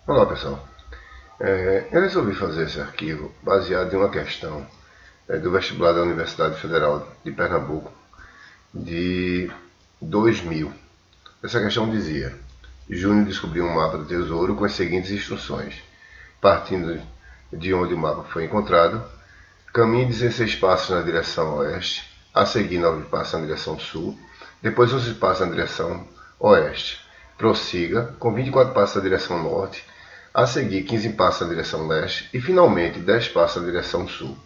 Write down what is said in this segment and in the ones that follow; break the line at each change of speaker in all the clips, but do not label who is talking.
Olá pessoal, eu resolvi fazer esse arquivo baseado em uma questão do vestibular da Universidade Federal de Pernambuco de 2000. Essa questão dizia: Júnior descobriu um mapa do tesouro com as seguintes instruções. Partindo de onde o mapa foi encontrado, caminhe 16 passos na direção oeste, a seguir 9 passos na direção sul, depois 11 passos na direção oeste. Prossiga com 24 passos na direção norte, a seguir 15 passos na direção leste e finalmente 10 passos na direção sul,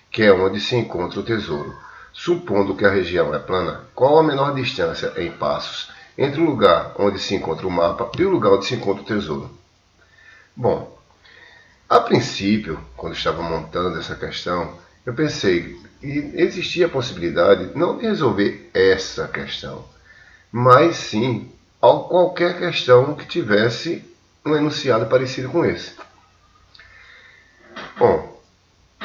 que é onde se encontra o tesouro. Supondo que a região é plana, qual a menor distância em passos entre o lugar onde se encontra o mapa e o lugar onde se encontra o tesouro? Bom, a princípio, quando estava montando essa questão, eu pensei que existia a possibilidade não de resolver essa questão, mas sim qualquer questão que tivesse um enunciado parecido com esse. Bom,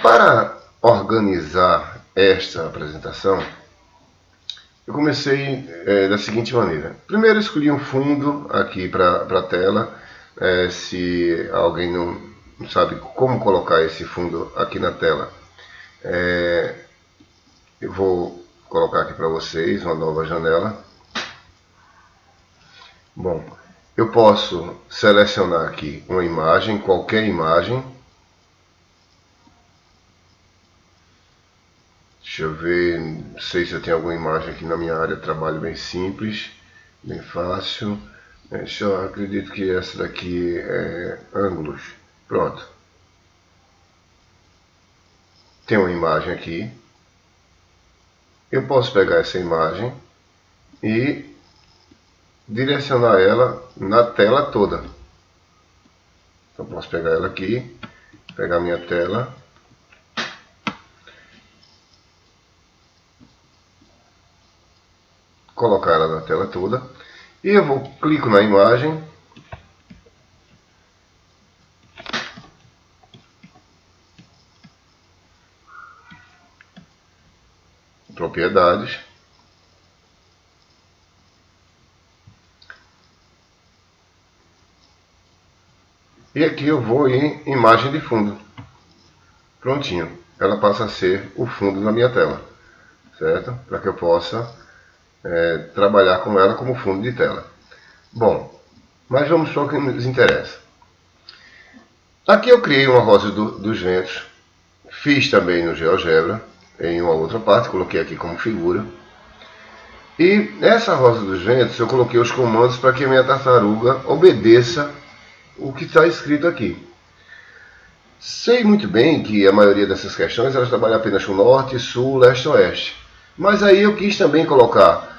para organizar esta apresentação, eu comecei da seguinte maneira. Primeiro escolhi um fundo aqui para a tela. Se alguém não sabe como colocar esse fundo aqui na tela, eu vou colocar aqui para vocês uma nova janela. Bom, eu posso selecionar aqui uma imagem, qualquer imagem. Deixa eu ver, não sei se eu tenho alguma imagem aqui na minha área de trabalho bem simples, bem fácil. Eu acredito que essa daqui é ângulos. Pronto. Tem uma imagem aqui. Eu posso pegar essa imagem e direcionar ela na tela toda. Então posso pegar ela aqui, pegar minha tela, colocar ela na tela toda, e eu clico na imagem, propriedades, e aqui eu vou em imagem de fundo. Prontinho, ela passa a ser o fundo da minha tela, certo? Para que eu possa trabalhar com ela como fundo de tela. Bom, mas vamos para o que nos interessa. Aqui eu criei uma rosa dos ventos, fiz também no GeoGebra, em uma outra parte, coloquei aqui como figura. E nessa rosa dos ventos eu coloquei os comandos para que a minha tartaruga obedeça o que está escrito aqui. Sei muito bem que a maioria dessas questões elas trabalham apenas com norte, sul, leste e oeste. Mas aí eu quis também colocar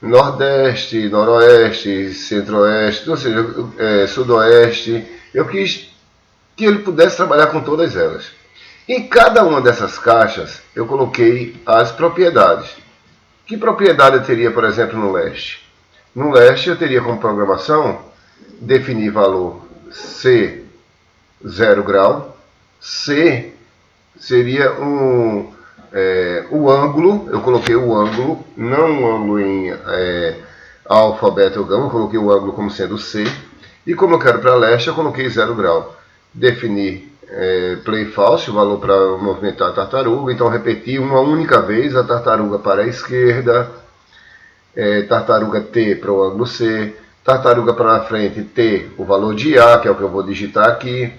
nordeste, noroeste, centro-oeste, ou seja, sudoeste. Eu quis que ele pudesse trabalhar com todas elas. Em cada uma dessas caixas eu coloquei as propriedades. Que propriedade eu teria, por exemplo, no leste? No leste eu teria como programação definir valor C 0 grau, C seria o ângulo, eu coloquei o ângulo, não o ângulo em alfa, beta ou gama, eu coloquei o ângulo como sendo C, e como eu quero para leste, eu coloquei 0 grau. Definir play false, o valor para movimentar a tartaruga, então repetir uma única vez a tartaruga para a esquerda, tartaruga T para o ângulo C, tartaruga para a frente T, o valor de A, que é o que eu vou digitar aqui,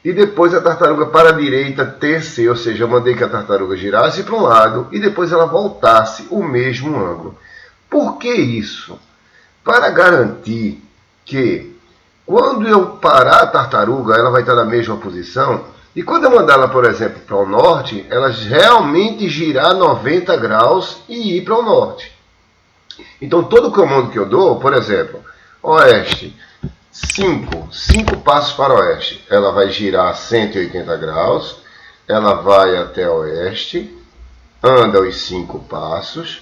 e depois a tartaruga para a direita TC, ou seja, eu mandei que a tartaruga girasse para um lado e depois ela voltasse o mesmo ângulo. Por que isso? Para garantir que quando eu parar a tartaruga, ela vai estar na mesma posição, e quando eu mandar ela, por exemplo, para o norte, ela realmente girar 90 graus e ir para o norte. Então todo comando que eu dou, por exemplo, oeste, 5 passos para oeste, ela vai girar 180 graus, ela vai até oeste, anda os 5 passos,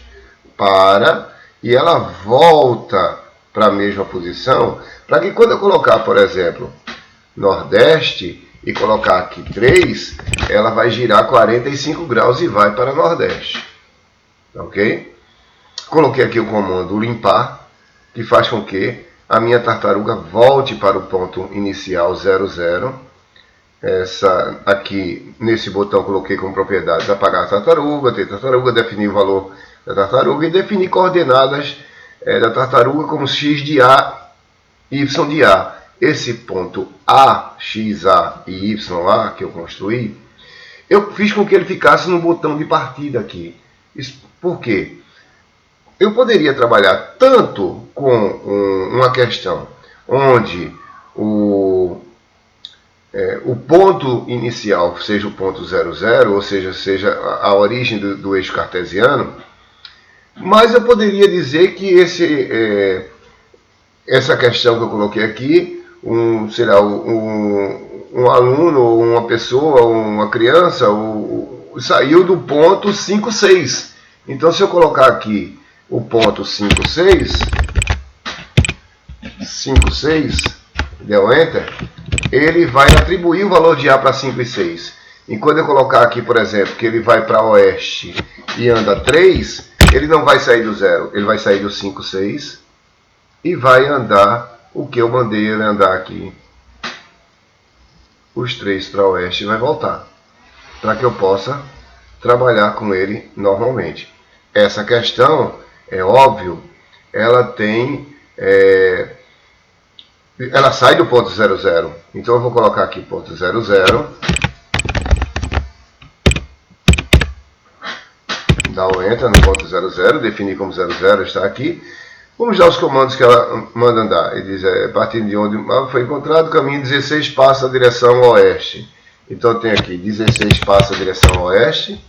para, e ela volta para a mesma posição, para que quando eu colocar, por exemplo, nordeste, e colocar aqui 3, ela vai girar 45 graus e vai para nordeste. Ok? Coloquei aqui o comando limpar, que faz com que a minha tartaruga volte para o ponto inicial 00. Essa aqui, nesse botão, coloquei como propriedades apagar a tartaruga, ter tartaruga, definir o valor da tartaruga e definir coordenadas da tartaruga como x de A, y de A. Esse ponto A, x, A e y, A que eu construí, eu fiz com que ele ficasse no botão de partida aqui. Isso, por quê? Eu poderia trabalhar tanto com uma questão onde o ponto inicial seja o ponto 00, ou seja a origem do eixo cartesiano, mas eu poderia dizer que essa questão que eu coloquei aqui, um aluno, ou uma pessoa, ou uma criança, saiu do ponto 5, 6. Então, se eu colocar aqui o ponto 5, 6, deu Enter, ele vai atribuir o valor de A para 5 e 6. E quando eu colocar aqui, por exemplo, que ele vai para oeste e anda 3, ele não vai sair do 0, ele vai sair do 5, 6 e vai andar o que eu mandei ele andar aqui. Os 3 para oeste e vai voltar, para que eu possa trabalhar com ele normalmente. Essa questão, é óbvio, ela tem... ela sai do ponto 00. Então eu vou colocar aqui ponto 00. Dá o Enter no ponto 00, definir como 00, está aqui. Vamos dar os comandos que ela manda andar. Ele diz, partindo de onde o mapa foi encontrado, caminho 16 passa a direção oeste. Então eu tenho aqui 16 passa a direção oeste,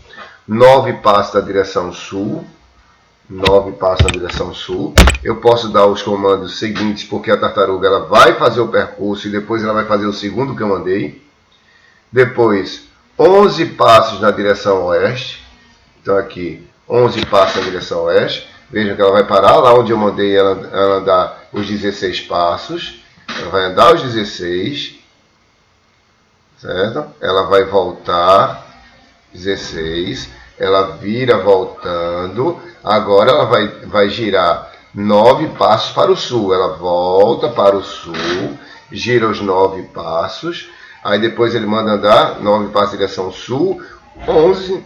9 passa a direção sul, 9 passa na direção sul. Eu posso dar os comandos seguintes, porque a tartaruga ela vai fazer o percurso e depois ela vai fazer o segundo que eu mandei. Depois, 11 passos na direção oeste. Então aqui, 11 passos na direção oeste. Veja que ela vai parar lá onde eu mandei ela andar os 16 passos. Ela vai andar os 16. Certo? Ela vai voltar 16. Ela vira voltando. Agora ela vai girar 9 passos para o sul. Ela volta para o sul, gira os 9 passos. Aí depois ele manda andar 9 passos na direção sul, 11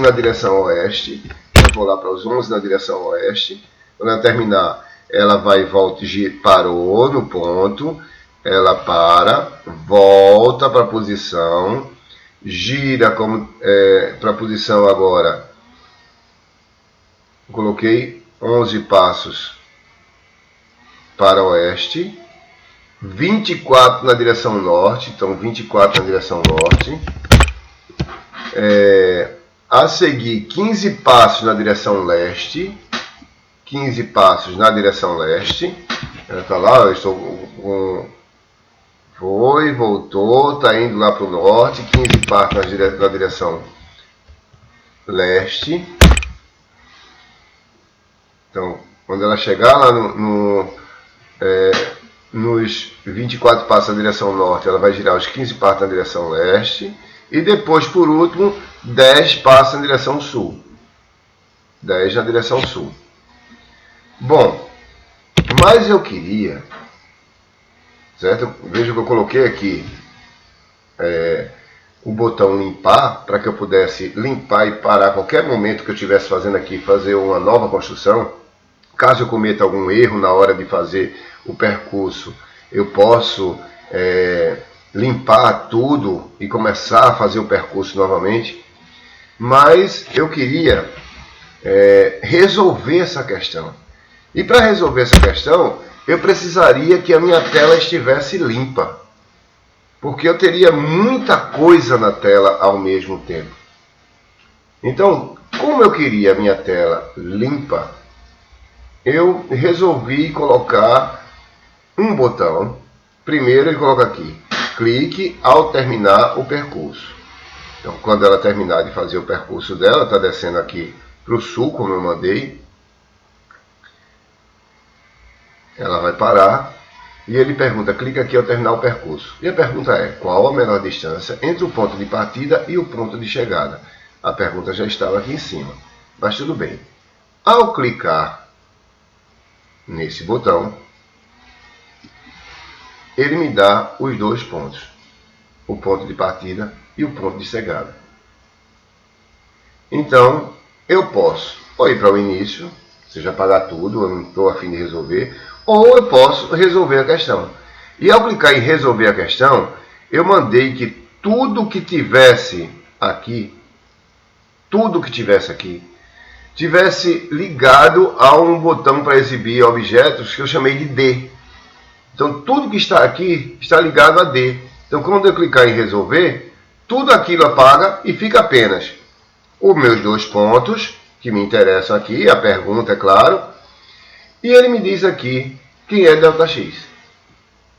na direção oeste. Eu vou lá para os 11 na direção oeste. Quando ela terminar, ela vai volta, parou no ponto. Ela para, volta para a posição, gira para a posição agora. Coloquei 11 passos para oeste, 24 na direção norte, então 24 na direção norte. A seguir, 15 passos na direção leste, 15 passos na direção leste. Ela está lá, eu estou com... Foi, voltou, está indo lá para o norte, 15 passos na direção leste. Então, quando ela chegar lá nos 24 passos na direção norte, ela vai girar os 15 passos na direção leste. E depois, por último, 10 passos na direção sul. 10 na direção sul. Bom, mas eu queria... Certo? Veja que eu coloquei aqui o botão limpar, para que eu pudesse limpar e parar a qualquer momento que eu estivesse fazendo aqui, fazer uma nova construção. Caso eu cometa algum erro na hora de fazer o percurso, eu posso limpar tudo e começar a fazer o percurso novamente. Mas eu queria resolver essa questão. E para resolver essa questão, eu precisaria que a minha tela estivesse limpa, porque eu teria muita coisa na tela ao mesmo tempo. Então, como eu queria a minha tela limpa, eu resolvi colocar um botão. Primeiro ele coloca aqui, clique ao terminar o percurso. Então, quando ela terminar de fazer o percurso dela, está descendo aqui para o sul, como eu mandei. Ela vai parar e ele pergunta, clica aqui ao terminar o percurso. E a pergunta é, qual a menor distância entre o ponto de partida e o ponto de chegada? A pergunta já estava aqui em cima, mas tudo bem. Ao clicar nesse botão, ele me dá os dois pontos, o ponto de partida e o ponto de chegada. Então, eu posso ou ir para o início, ou seja, apagar tudo, eu não estou a fim de resolver, ou eu posso resolver a questão. E ao clicar em resolver a questão, eu mandei que tudo que tivesse aqui, tivesse ligado a um botão para exibir objetos que eu chamei de D. Então, tudo que está aqui está ligado a D. Então, quando eu clicar em resolver, tudo aquilo apaga e fica apenas os meus dois pontos, que me interessam aqui, a pergunta, é claro, e ele me diz aqui quem é ΔX.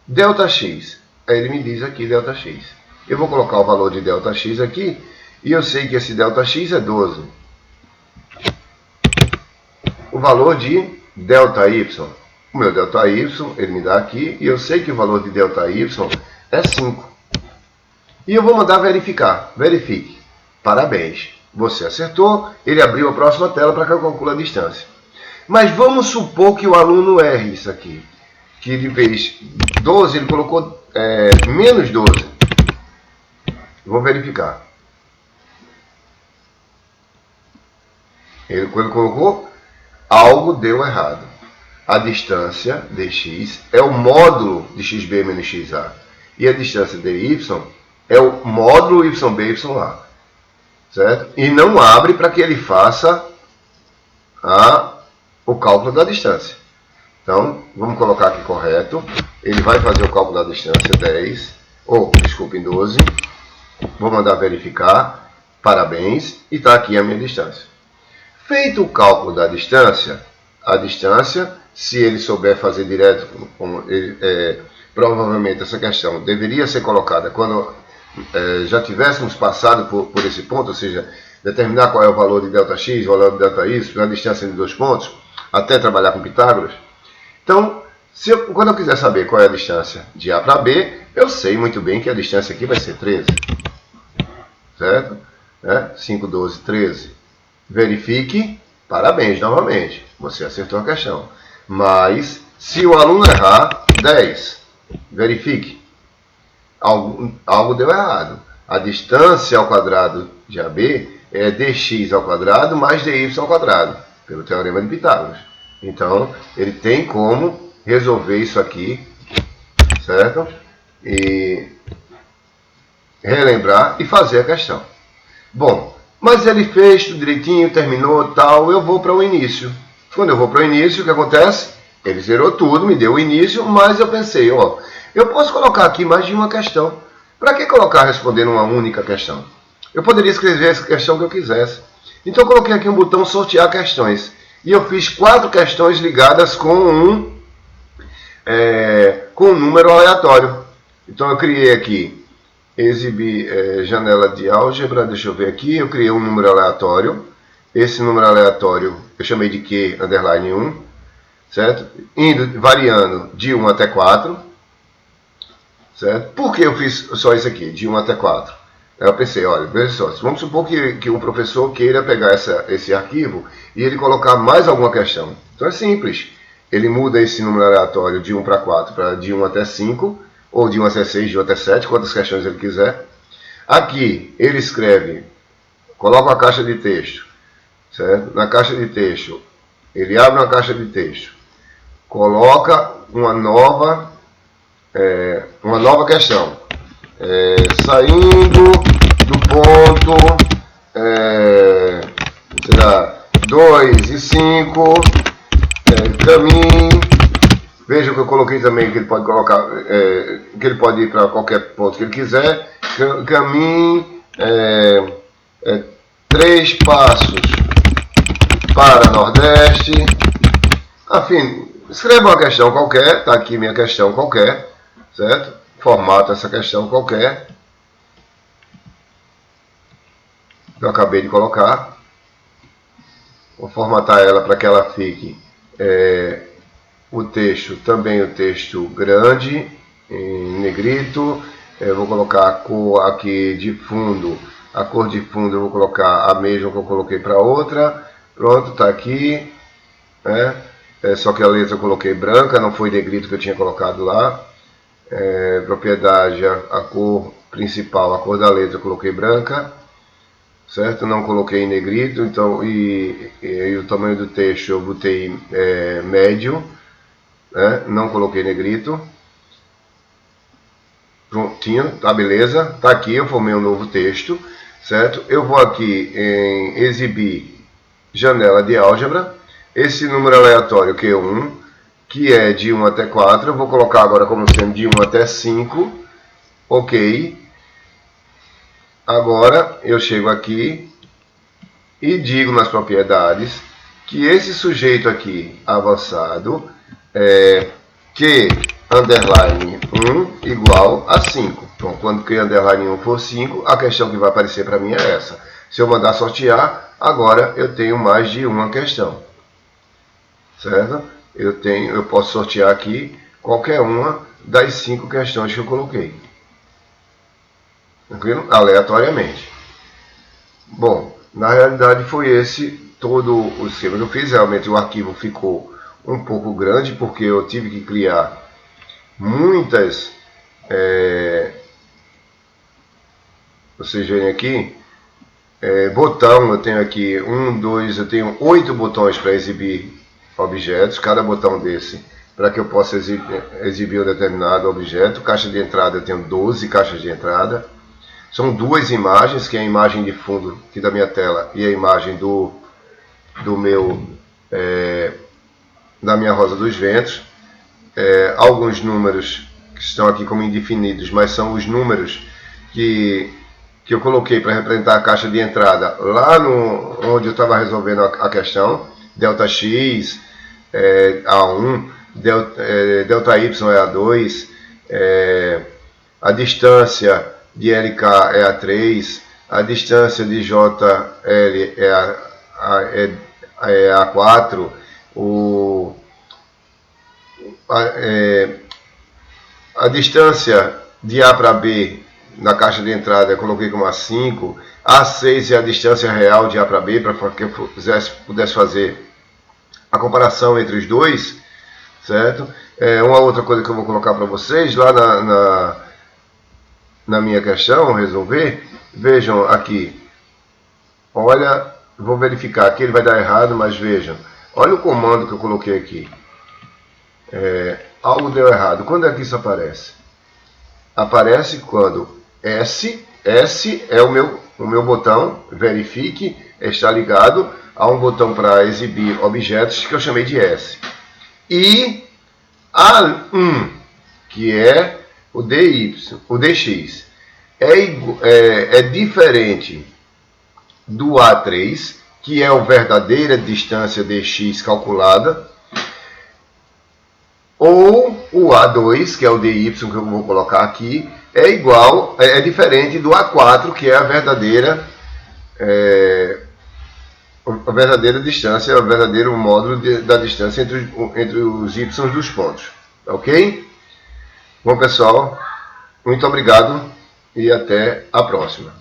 ΔX, aí ele me diz aqui ΔX. Eu vou colocar o valor de ΔX aqui, e eu sei que esse ΔX é 12. O valor de ΔY, o meu ΔY, ele me dá aqui, e eu sei que o valor de ΔY é 5. E eu vou mandar verificar. Verifique. Parabéns. Você acertou, ele abriu a próxima tela para que eu calcule a distância. Mas vamos supor que o aluno erre isso aqui. Que ele fez 12, ele colocou menos 12. Vou verificar. Ele, quando colocou, algo deu errado. A distância dx é o módulo de xb menos xa. E a distância dy é o módulo yb ya. Certo? E não abre para que ele faça o cálculo da distância. Então, vamos colocar aqui correto. Ele vai fazer o cálculo da distância 10, desculpem, 12. Vou mandar verificar. Parabéns. E está aqui a minha distância. Feito o cálculo da distância, a distância, se ele souber fazer direto, provavelmente essa questão deveria ser colocada quando já tivéssemos passado por esse ponto, ou seja, determinar qual é o valor de ΔX, o valor de ΔY, a distância de dois pontos, até trabalhar com Pitágoras. Então, quando eu quiser saber qual é a distância de A para B, eu sei muito bem que a distância aqui vai ser 13. Certo? 5, 12, 13. Verifique. Parabéns novamente. Você acertou a questão. Mas, se o aluno errar, 10. Verifique. Algo deu errado. A distância ao quadrado de AB é dx ao quadrado mais dy ao quadrado, pelo teorema de Pitágoras. Então, ele tem como resolver isso aqui, certo? E relembrar e fazer a questão. Bom, mas ele fez tudo direitinho, terminou, tal, eu vou para o início. Quando eu vou para o início, o que acontece? Ele zerou tudo, me deu o início, mas eu pensei, eu posso colocar aqui mais de uma questão. Para que colocar respondendo uma única questão? Eu poderia escrever essa questão que eu quisesse. Então eu coloquei aqui um botão sortear questões. E eu fiz 4 questões ligadas com um número aleatório. Então eu criei aqui, exibir janela de álgebra, deixa eu ver aqui, eu criei um número aleatório. Esse número aleatório eu chamei de Q underline 1, certo? Variando de 1 até 4. Certo? Por que eu fiz só isso aqui, de 1 até 4? Eu pensei, olha, veja só, vamos supor que um professor queira pegar esse arquivo e ele colocar mais alguma questão. Então é simples. Ele muda esse número aleatório de 1 para 4 para de 1 até 5, ou de 1 até 6, de 1 até 7, quantas questões ele quiser. Aqui ele escreve, coloca a caixa de texto. Certo? Na caixa de texto, ele abre uma caixa de texto, coloca uma nova questão, saindo do ponto 2 e 5, caminho. Veja que eu coloquei também que ele pode colocar, que ele pode ir para qualquer ponto que ele quiser. Caminho 3 passos para Nordeste. Enfim, escreva uma questão qualquer, está aqui minha questão qualquer. Certo? Formato essa questão qualquer. Eu acabei de colocar. Vou formatar ela para que ela fique o texto, também o texto grande, em negrito. Eu vou colocar a cor aqui de fundo. A cor de fundo eu vou colocar a mesma que eu coloquei para outra. Pronto, está aqui. Só que a letra eu coloquei branca, não foi negrito que eu tinha colocado lá. propriedade, a cor principal, a cor da letra eu coloquei branca, certo? Não coloquei em negrito, então, e o tamanho do texto eu botei médio, né? Não coloquei negrito. Prontinho, tá beleza? Tá aqui, eu formei um novo texto, certo? Eu vou aqui em exibir janela de álgebra, esse número aleatório que é 1, que é de 1 até 4, eu vou colocar agora como sendo de 1 até 5, ok. Agora eu chego aqui e digo nas propriedades que esse sujeito aqui avançado é Q underline 1 igual a 5. Então, quando Q underline 1 for 5, a questão que vai aparecer para mim é essa. Se eu mandar sortear, agora eu tenho mais de uma questão. Certo? Eu posso sortear aqui qualquer uma das 5 questões que eu coloquei. Tranquilo? Aleatoriamente. Bom, na realidade foi esse todo o esquema que eu fiz. Realmente o arquivo ficou um pouco grande, porque eu tive que criar muitas... vocês veem aqui, botão, eu tenho aqui eu tenho 8 botões para exibir objetos, cada botão desse, para que eu possa exibir um determinado objeto. Caixa de entrada, eu tenho 12 caixas de entrada. São duas imagens, que é a imagem de fundo aqui da minha tela e a imagem da minha rosa dos ventos. Alguns números que estão aqui como indefinidos, mas são os números que eu coloquei para representar a caixa de entrada lá onde eu estava resolvendo a questão. Delta X é A1, delta Y é A2, a distância de LK é A3, a distância de JL é A4, a distância de A para B na caixa de entrada eu coloquei como A5, A6 é a distância real de A para B, para que eu pudesse fazer a comparação entre os dois, certo? Uma outra coisa que eu vou colocar para vocês, lá na minha questão, resolver, vejam aqui, olha, vou verificar, aqui ele vai dar errado, mas vejam, olha o comando que eu coloquei aqui, algo deu errado. Quando é que isso aparece? Aparece quando S é o meu botão, verifique, está ligado a um botão para exibir objetos que eu chamei de S. E A1, que é o DX, é diferente do A3, que é a verdadeira distância dx calculada, ou o A2, que é o dy, que eu vou colocar aqui, é diferente do A4, que é a verdadeira distância, o verdadeiro módulo da distância entre os y dos pontos. Ok? Bom, pessoal, muito obrigado e até a próxima.